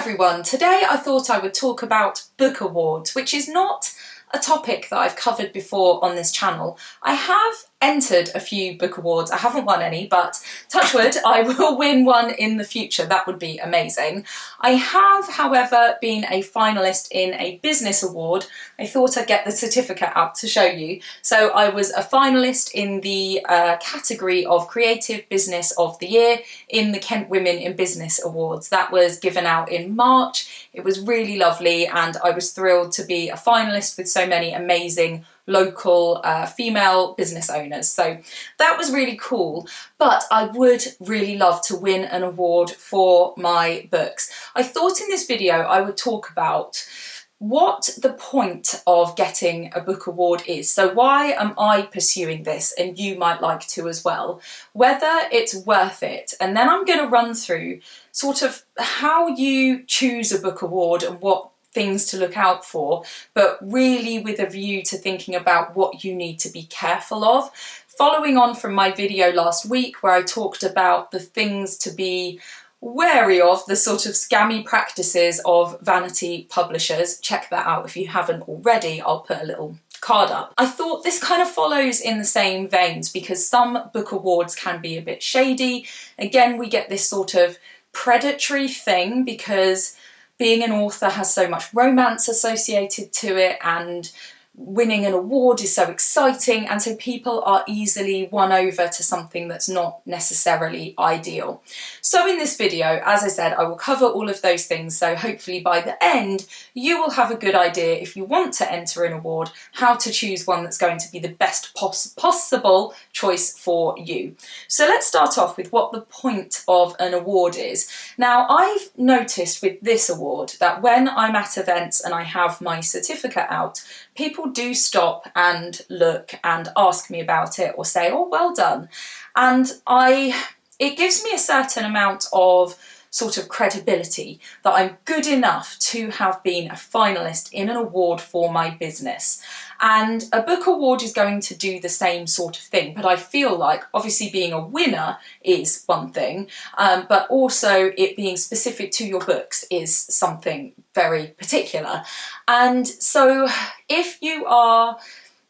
everyone, today I thought I would talk about book awards, which is not a topic that I've covered before on this channel. I have entered a few book awards. I haven't won any, but touch wood, I will win one in the future. That would be amazing. I have, however, been a finalist in a business award. I thought I'd get the certificate out to show you. So I was a finalist in the category of Creative Business of the Year in the Kent Women in Business Awards. That was given out in March. It was really lovely and I was thrilled to be a finalist with so many amazing local female business owners. So that was really cool, but I would really love to win an award for my books. I thought in this video I would talk about what the point of getting a book award is. So why am I pursuing this, and you might like to as well, whether it's worth it, and then I'm going to run through sort of how you choose a book award and what things to look out for, but really with a view to thinking about what you need to be careful of. Following on from my video last week where I talked about the things to be wary of, the sort of scammy practices of vanity publishers. Check that out if you haven't already. I'll put a little card up. I thought this kind of follows in the same veins because some book awards can be a bit shady. Again, we get this sort of predatory thing because being an author has so much romance associated to it, and winning an award is so exciting, and so people are easily won over to something that's not necessarily ideal. So in this video, as I said, I will cover all of those things, so hopefully by the end you will have a good idea, if you want to enter an award, how to choose one that's going to be the best possible choice for you. So let's start off with what the point of an award is. Now, I've noticed with this award that when I'm at events and I have my certificate out, people do stop and look and ask me about it or say, oh, well done. And it gives me a certain amount of sort of credibility that I'm good enough to have been a finalist in an award for my business. And a book award is going to do the same sort of thing, but I feel like obviously being a winner is one thing, but also it being specific to your books is something very particular. And so if you are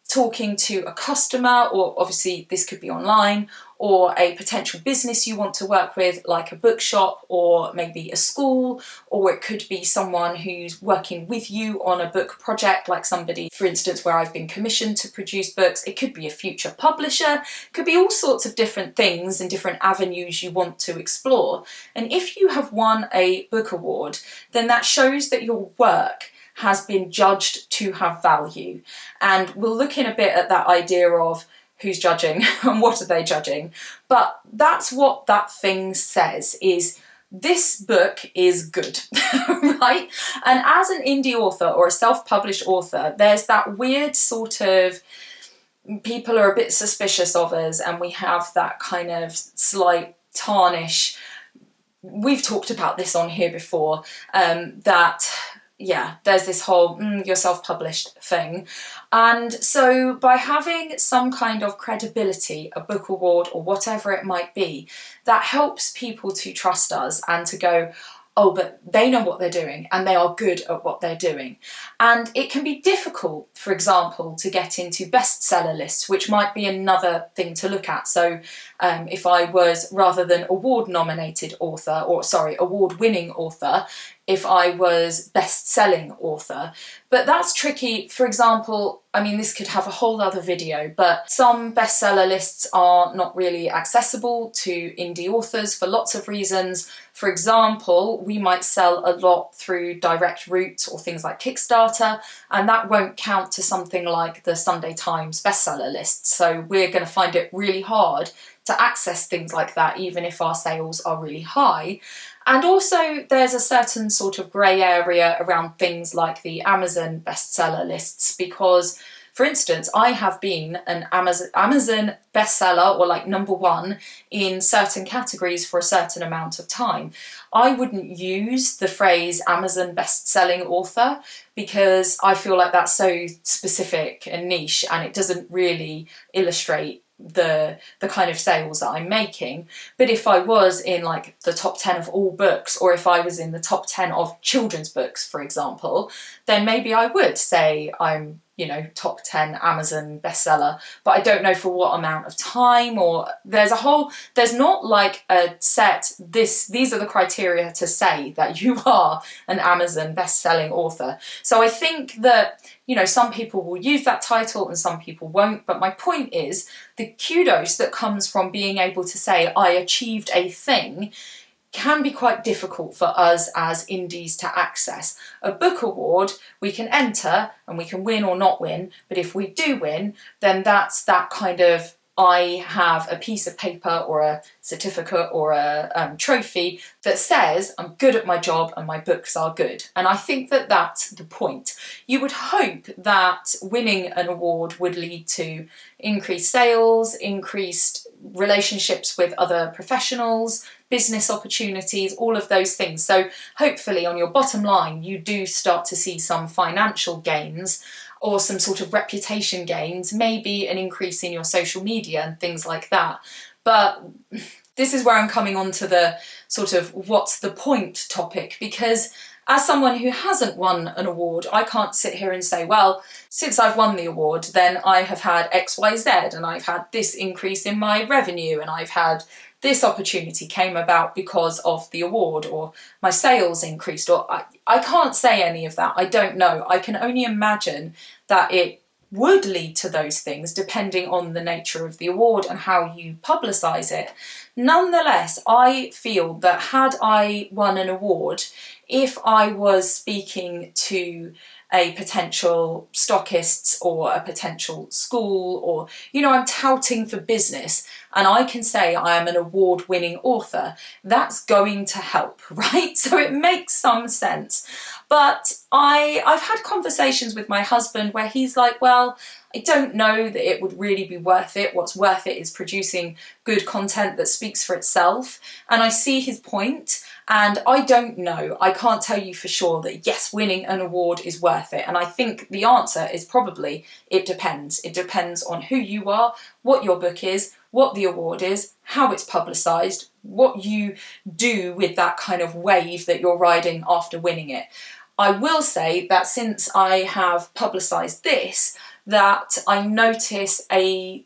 talking to a customer, or obviously this could be online, or a potential business you want to work with, like a bookshop or maybe a school, or it could be someone who's working with you on a book project, like somebody, for instance, where I've been commissioned to produce books. It could be a future publisher, it could be all sorts of different things and different avenues you want to explore. And if you have won a book award, then that shows that your work has been judged to have value. And we'll look in a bit at that idea of who's judging and what are they judging. But that's what that thing says, is this book is good, right? And as an indie author or a self-published author, there's that weird sort of, people are a bit suspicious of us and we have that kind of slight tarnish. We've talked about this on here before, yeah, there's this whole you're self-published thing. And so by having some kind of credibility, a book award or whatever it might be, that helps people to trust us and to go, oh, but they know what they're doing and they are good at what they're doing. And it can be difficult, for example, to get into bestseller lists, which might be another thing to look at. So if I was, rather than award-nominated author, or sorry, award-winning author, if I was best-selling author. But that's tricky. For example, I mean, this could have a whole other video, but some bestseller lists are not really accessible to indie authors for lots of reasons. For example, we might sell a lot through direct route or things like Kickstarter, and that won't count to something like the Sunday Times bestseller list. So we're going to find it really hard to access things like that, even if our sales are really high. And also there's a certain sort of grey area around things like the Amazon bestseller lists, because, for instance, I have been an Amazon bestseller, or like #1 in certain categories for a certain amount of time. I wouldn't use the phrase Amazon best-selling author because I feel like that's so specific and niche and it doesn't really illustrate the kind of sales that I'm making. But if I was in like the top 10 of all books, or if I was in the top 10 of children's books, for example, then maybe I would say I'm, you know, top 10 Amazon bestseller, but I don't know for what amount of time, or there's not like a set, these are the criteria to say that you are an Amazon best-selling author. So I think that, you know, some people will use that title and some people won't, but my point is the kudos that comes from being able to say I achieved a thing can be quite difficult for us as indies to access. A book award we can enter and we can win or not win, but if we do win, then that's that kind of, I have a piece of paper or a certificate or a trophy that says I'm good at my job and my books are good. And I think that that's the point. You would hope that winning an award would lead to increased sales, increased relationships with other professionals, business opportunities, all of those things. So hopefully on your bottom line, you do start to see some financial gains or some sort of reputation gains, maybe an increase in your social media and things like that. But this is where I'm coming on to the sort of what's the point topic, because as someone who hasn't won an award, I can't sit here and say, well, since I've won the award, then I have had X, Y, Z, and I've had this increase in my revenue, and I've had this opportunity came about because of the award, or my sales increased, or I can't say any of that. I don't know. I can only imagine that it would lead to those things depending on the nature of the award and how you publicise it. Nonetheless, I feel that had I won an award, if I was speaking to a potential stockist or a potential school, or, you know, I'm touting for business and I can say I am an award-winning author, that's going to help, right? So it makes some sense. But I've had conversations with my husband where he's like, well, I don't know that it would really be worth it. What's worth it is producing good content that speaks for itself. And I see his point. And I don't know, I can't tell you for sure that yes, winning an award is worth it. And I think the answer is probably, it depends. It depends on who you are, what your book is, what the award is, how it's publicised, what you do with that kind of wave that you're riding after winning it. I will say that since I have publicised this, that I notice a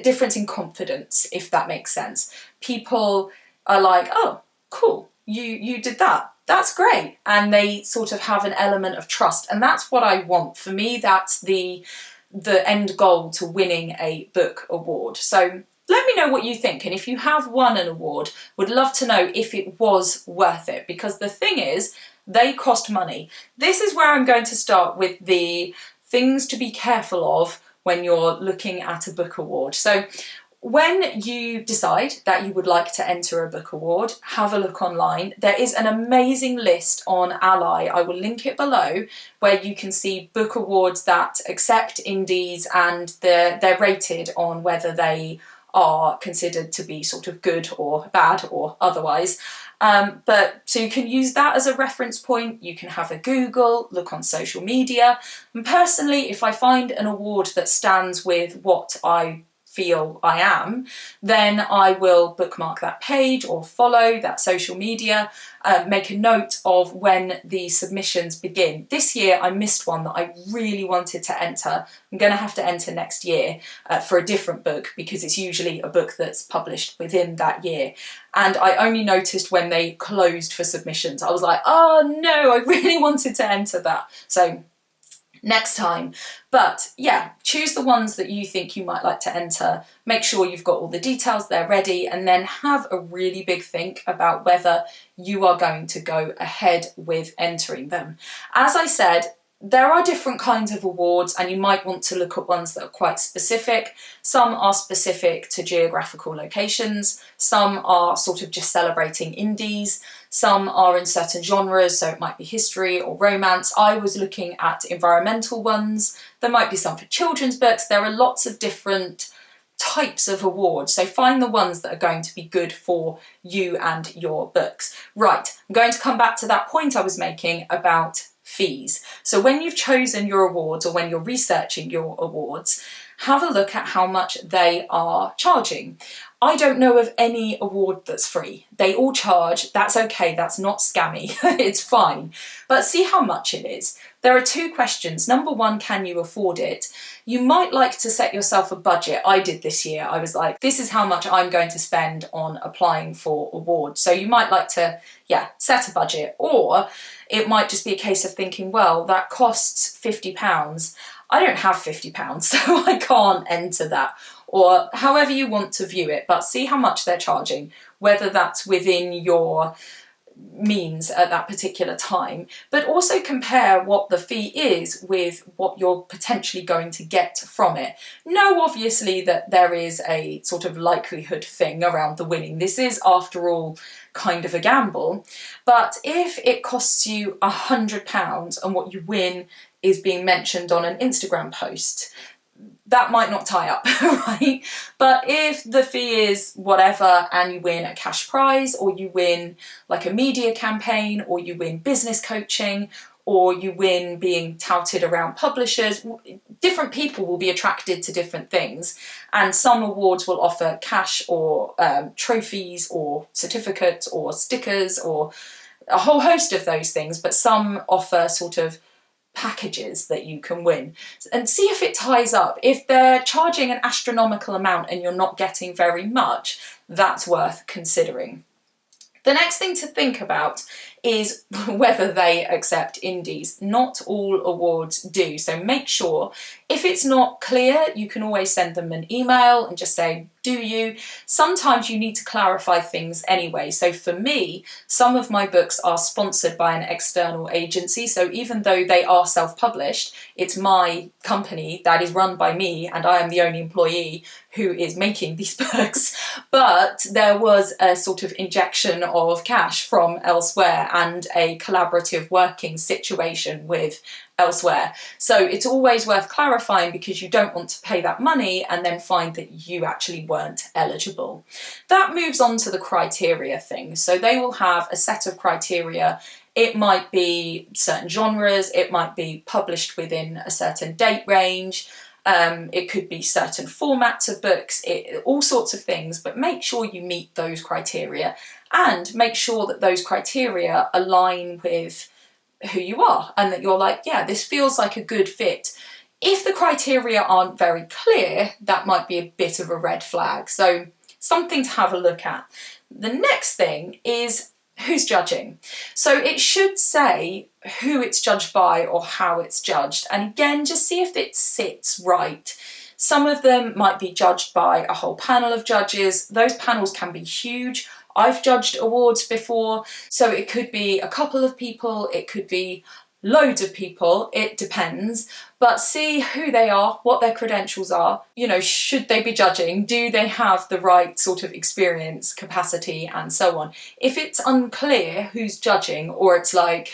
difference in confidence, if that makes sense. People are like, oh, cool, you did that. That's great. And they sort of have an element of trust. And that's what I want. For me, that's the end goal to winning a book award. So let me know what you think. And if you have won an award, would love to know if it was worth it. Because the thing is, they cost money. This is where I'm going to start with the things to be careful of when you're looking at a book award. So when you decide that you would like to enter a book award, have a look online. There is an amazing list on Ally, I will link it below, where you can see book awards that accept indies, and they're rated on whether they are considered to be sort of good or bad or otherwise. But so you can use that as a reference point. You can have a Google, look on social media. And personally, if I find an award that stands with what I feel I am, then I will bookmark that page or follow that social media, make a note of when the submissions begin. This year I missed one that I really wanted to enter. I'm going to have to enter next year for a different book, because it's usually a book that's published within that year. And I only noticed when they closed for submissions. I was like, oh no, I really wanted to enter that. So next time. But yeah, choose the ones that you think you might like to enter. Make sure you've got all the details there ready, and then have a really big think about whether you are going to go ahead with entering them. As I said, there are different kinds of awards, and you might want to look at ones that are quite specific. Some are specific to geographical locations, some are sort of just celebrating indies, some are in certain genres, so it might be history or romance. I was looking at environmental ones. There might be some for children's books. There are lots of different types of awards, so find the ones that are going to be good for you and your books. Right, I'm going to come back to that point I was making about fees. So when you've chosen your awards, or when you're researching your awards, have a look at how much they are charging. I don't know of any award that's free. They all charge. That's okay. That's not scammy. It's fine. But see how much it is. There are two questions. Number one, can you afford it? You might like to set yourself a budget. I did this year. I was like, this is how much I'm going to spend on applying for awards. So you might like to, set a budget. Or it might just be a case of thinking, well, that costs £50. I don't have £50, so I can't enter that. Or however you want to view it, but see how much they're charging, whether that's within your means at that particular time, but also compare what the fee is with what you're potentially going to get from it. Know obviously that there is a sort of likelihood thing around the winning. This is, after all, kind of a gamble. But if it costs you £100 and what you win is being mentioned on an Instagram post, that might not tie up, right? But if the fee is whatever and you win a cash prize, or you win like a media campaign, or you win business coaching, or you win being touted around publishers, different people will be attracted to different things. And some awards will offer cash or trophies or certificates or stickers or a whole host of those things, but some offer sort of packages that you can win, and see if it ties up. If they're charging an astronomical amount and you're not getting very much, that's worth considering. The next thing to think about is whether they accept indies. Not all awards do, so make sure. If it's not clear, you can always send them an email and just say, do you? Sometimes you need to clarify things anyway. So for me, some of my books are sponsored by an external agency. So even though they are self-published, it's my company that is run by me and I am the only employee who is making these books. But there was a sort of injection of cash from elsewhere and a collaborative working situation with elsewhere. So it's always worth clarifying, because you don't want to pay that money and then find that you actually weren't eligible. That moves on to the criteria thing. So they will have a set of criteria. It might be certain genres, it might be published within a certain date range, it could be certain formats of books, all sorts of things, but make sure you meet those criteria and make sure that those criteria align with who you are and that you're like, yeah, this feels like a good fit. If the criteria aren't very clear, that might be a bit of a red flag. So something to have a look at. The next thing is who's judging. So it should say who it's judged by or how it's judged. And again, just see if it sits right. Some of them might be judged by a whole panel of judges. Those panels can be huge. I've judged awards before, so it could be a couple of people, it could be loads of people, it depends, but see who they are, what their credentials are, should they be judging, do they have the right sort of experience, capacity, and so on. If it's unclear who's judging, or it's like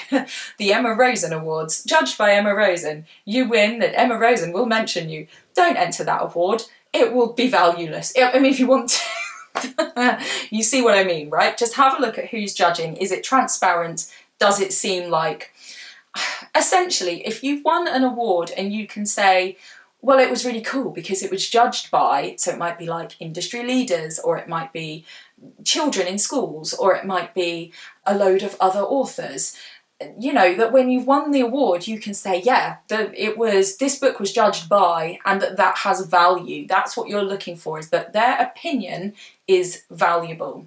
the Emma Rosen Awards, judged by Emma Rosen, you win, that Emma Rosen will mention you, don't enter that award, it will be valueless. I mean, if you want to, you see what I mean, right? Just have a look at who's judging. Is it transparent? Does it seem like... Essentially, if you've won an award and you can say, well, it was really cool because it was judged by, so it might be like industry leaders, or it might be children in schools, or it might be a load of other authors. That when you've won the award, you can say, yeah, this book was judged by, and that has value. That's what you're looking for, is that their opinion is valuable.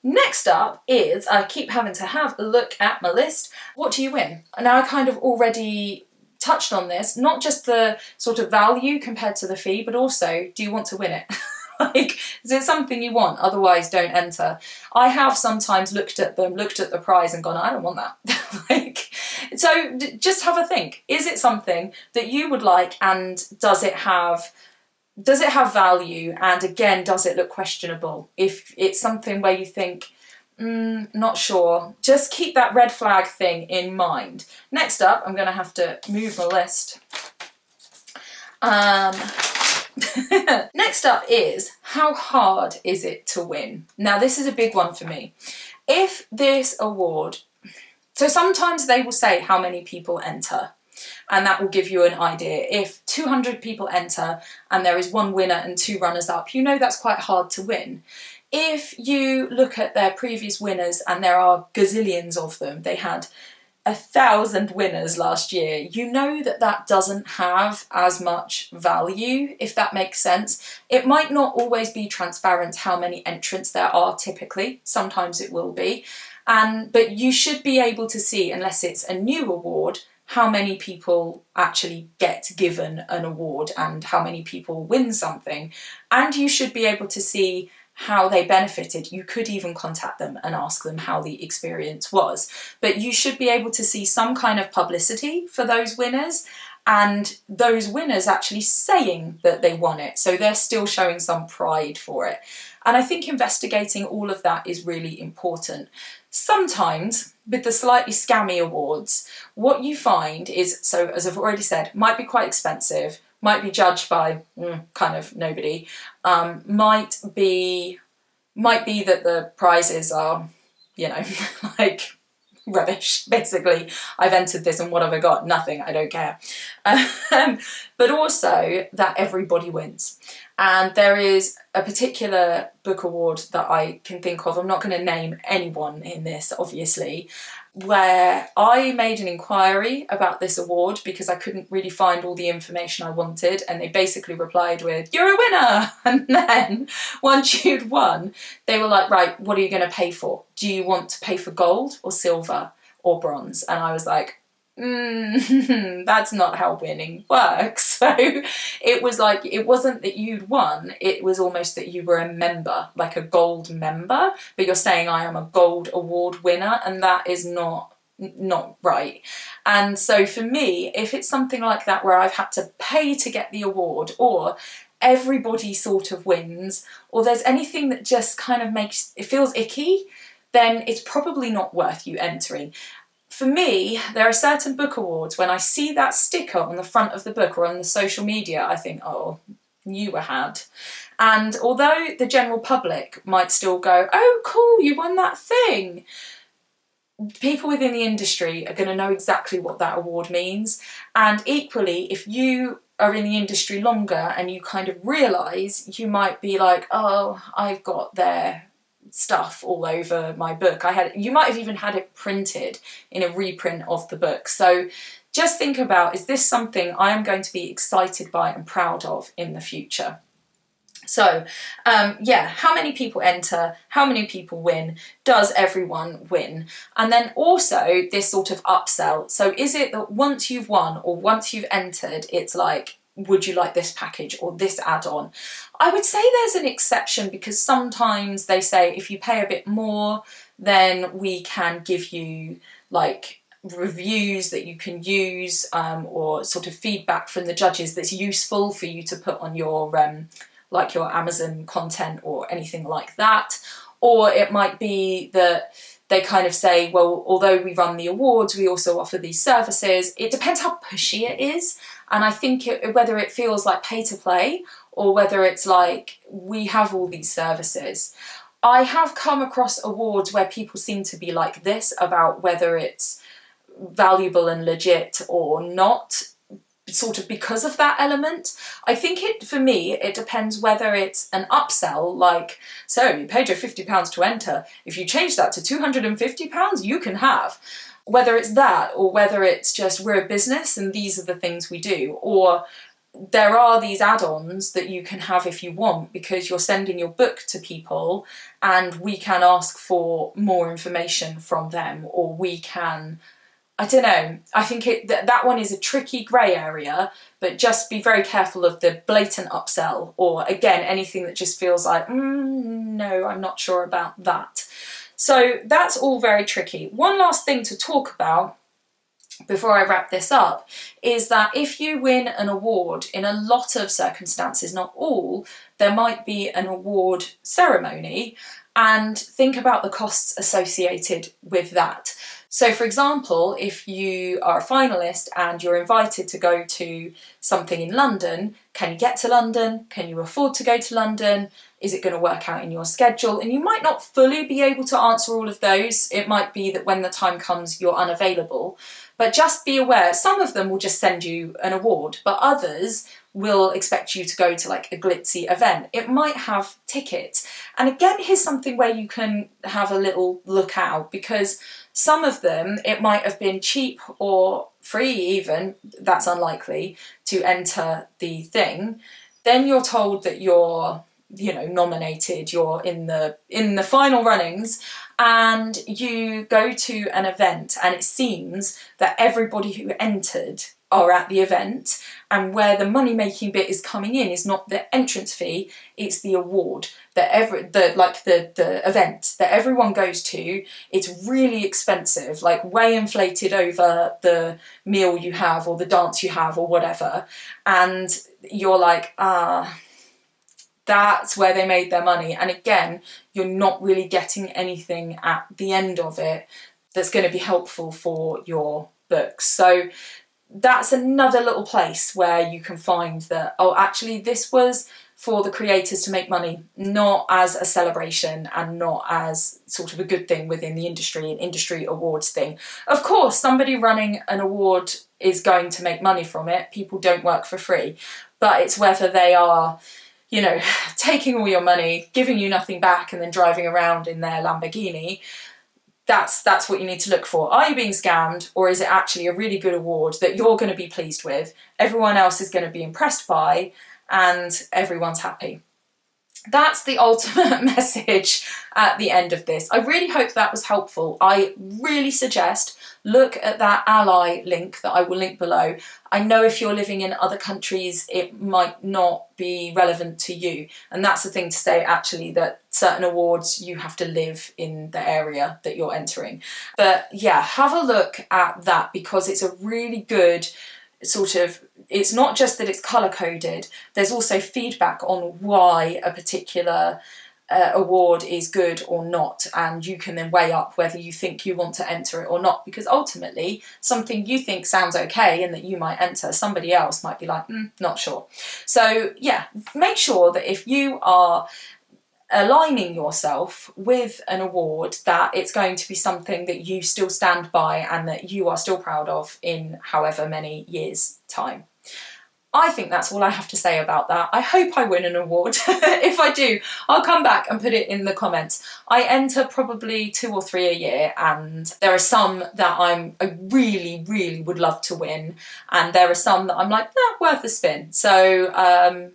Next up is, I keep having to have a look at my list, what do you win? Now, I kind of already touched on this, not just the sort of value compared to the fee, but also, do you want to win it? Like, is it something you want? Otherwise, don't enter. I have sometimes looked at the prize and gone, I don't want that. So just have a think. Is it something that you would like, and does it have value? And again, does it look questionable? If it's something where you think, not sure, just keep that red flag thing in mind. Next up, I'm going to have to move my list. Next up is, how hard is it to win? Now, this is a big one for me. If this award, so sometimes they will say how many people enter, and that will give you an idea. If 200 people enter and there is one winner and 2 runners up, you know that's quite hard to win. If you look at their previous winners, and there are gazillions of them, they had 1,000 winners last year, you know that that doesn't have as much value, if that makes sense. It might not always be transparent how many entrants there are typically, sometimes it will be, but you should be able to see, unless it's a new award, how many people actually get given an award and how many people win something. And you should be able to see how they benefited. You could even contact them and ask them how the experience was. But you should be able to see some kind of publicity for those winners, and those winners actually saying that they won it. So they're still showing some pride for it. And I think investigating all of that is really important. Sometimes with the slightly scammy awards, what you find is, so as I've already said, might be quite expensive, might be judged by kind of nobody, might be that the prizes are, you know, like rubbish, basically. I've entered this and what have I got? Nothing, I don't care. But also that everybody wins. And there is a particular book award that I can think of, I'm not going to name anyone in this, obviously, where I made an inquiry about this award because I couldn't really find all the information I wanted, and they basically replied with, "You're a winner!" And then once you'd won, they were like, "Right, what are you going to pay for? Do you want to pay for gold or silver or bronze?" And I was like, that's not how winning works. So it was like, it wasn't that you'd won, it was almost that you were a member, like a gold member, but you're saying I am a gold award winner, and that is not right. And so for me, if it's something like that where I've had to pay to get the award, or everybody sort of wins, or there's anything that just kind of makes it feels icky, then it's probably not worth you entering. For me, there are certain book awards, when I see that sticker on the front of the book or on the social media, I think, oh, you were had. And although the general public might still go, oh, cool, you won that thing, people within the industry are going to know exactly what that award means. And equally, if you are in the industry longer and you kind of realise, you might be like, oh, I've got their stuff all over my book. You might have even had it printed in a reprint of the book. So just think about, is this something I am going to be excited by and proud of in the future? So yeah, how many people enter, how many people win, does everyone win? And then also this sort of upsell. So is it that once you've won or once you've entered, it's like, would you like this package or this add-on? I would say there's an exception, because sometimes they say if you pay a bit more, then we can give you like reviews that you can use, or sort of feedback from the judges that's useful for you to put on your like your Amazon content or anything like that. Or it might be that they kind of say, well, although we run the awards, we also offer these services. It depends how pushy it is. And I think whether it feels like pay to play or whether it's like, we have all these services. I have come across awards where people seem to be like this about whether it's valuable and legit or not, sort of because of that element. I think for me, it depends whether it's an upsell, like, so you paid your £50 to enter, if you change that to £250, you can have. Whether it's that, or whether it's just we're a business and these are the things we do, or there are these add-ons that you can have if you want because you're sending your book to people and we can ask for more information from them, or we can, I don't know, I think that one is a tricky grey area, but just be very careful of the blatant upsell, or again, anything that just feels like, no, I'm not sure about that. So that's all very tricky. One last thing to talk about before I wrap this up is that if you win an award, in a lot of circumstances, not all, there might be an award ceremony, and think about the costs associated with that. So for example, if you are a finalist and you're invited to go to something in London, can you get to London? Can you afford to go to London? Is it going to work out in your schedule? And you might not fully be able to answer all of those. It might be that when the time comes, you're unavailable. But just be aware, some of them will just send you an award, but others will expect you to go to like a glitzy event. It might have tickets. And again, here's something where you can have a little look out, because some of them, it might have been cheap or free even, that's unlikely, to enter the thing. Then you're told that you're, you know, nominated, you're in the final runnings, and you go to an event and it seems that everybody who entered are at the event, and where the money making bit is coming in is not the entrance fee, it's the award that the event that everyone goes to. It's really expensive, like way inflated over the meal you have or the dance you have or whatever, and you're like, that's where they made their money. And again, you're not really getting anything at the end of it that's going to be helpful for your books. So that's another little place where you can find that, oh, actually this was for the creators to make money, not as a celebration and not as sort of a good thing within the industry, an industry awards thing. Of course, somebody running an award is going to make money from it. People don't work for free, but it's whether they are, you know, taking all your money, giving you nothing back, and then driving around in their Lamborghini. That's what you need to look for. Are you being scammed, or is it actually a really good award that you're going to be pleased with, everyone else is going to be impressed by, and everyone's happy? That's the ultimate message at the end of this. I really hope that was helpful. I really suggest look at that ally link that I will link below. I know if you're living in other countries, it might not be relevant to you. And that's the thing to say, actually, that certain awards, you have to live in the area that you're entering. But yeah, have a look at that, because it's a really good sort of, it's not just that it's colour coded, there's also feedback on why a particular award is good or not, and you can then weigh up whether you think you want to enter it or not, because ultimately something you think sounds okay and that you might enter, somebody else might be like, not sure. So yeah, make sure that if you are aligning yourself with an award, that it's going to be something that you still stand by and that you are still proud of in however many years' time. I think that's all I have to say about that. I hope I win an award. If I do, I'll come back and put it in the comments. I enter probably 2 or 3 a year, and there are some that I really, really would love to win, and there are some that I'm like, worth a spin. So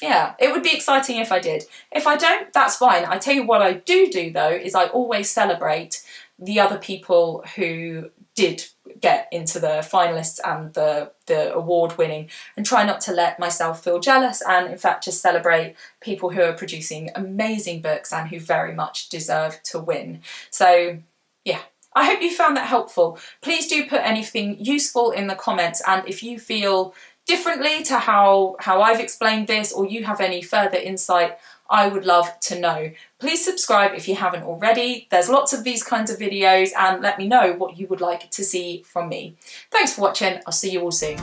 yeah, it would be exciting if I did. If I don't, that's fine. I tell you what I do though, is I always celebrate the other people who did get into the finalists and the award winning, and try not to let myself feel jealous, and in fact just celebrate people who are producing amazing books and who very much deserve to win. So yeah, I hope you found that helpful. Please do put anything useful in the comments, and if you feel differently to how I've explained this, or you have any further insight, I would love to know. Please subscribe if you haven't already. There's lots of these kinds of videos, and let me know what you would like to see from me. Thanks for watching. I'll see you all soon.